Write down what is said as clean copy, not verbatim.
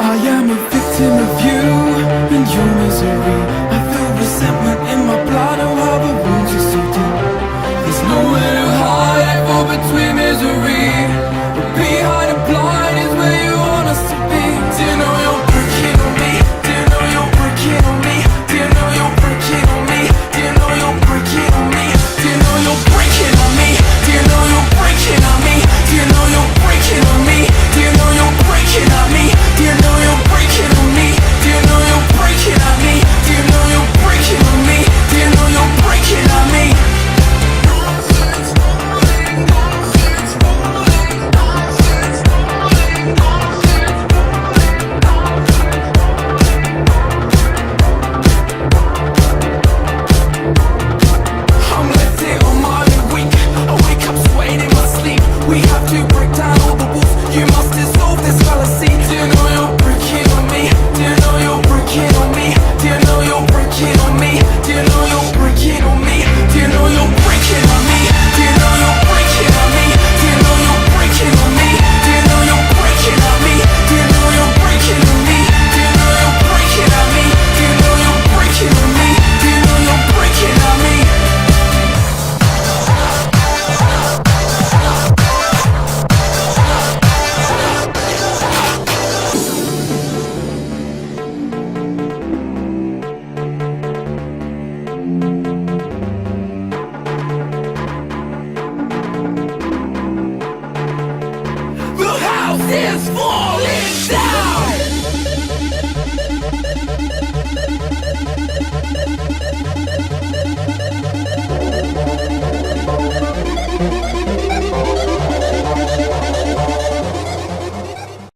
I am a victim of you and your misery. I feel resentment in my blood, oh how the wounds are so deep. There's nowhere to hide, fall between misery, but behind a blind is where you want us to be. Do you know you're working on me? Do you know you're working on me? Do you know you're working on me? Do you know you're working on me? Do you know you're breaking on me? Do you know you're breaking on me? Do you know you're breaking on me? Do you know you're breaking on me? Do you know you're breaking on me? Do you know you're breaking on me? Do you know you're breaking on me? Do you know you're breaking on me? I'm left here on my own weak. I wake up sweating in my sleep. We have to break down all the walls. You must dissolve this fallacy. Do you know you're breaking on me? Do you know you're breaking on me? Do you know you're breaking on me? Do you know you're breaking on me? Do you know you're breaking on me? Do you know you're breaking on me? Do you know you're breaking on me? Do you know you're breaking on me? Do you know you're breaking on me? Do you know you're breaking on me? Do you know you're breaking on me? Do you know you're breaking on me? The house is falling down.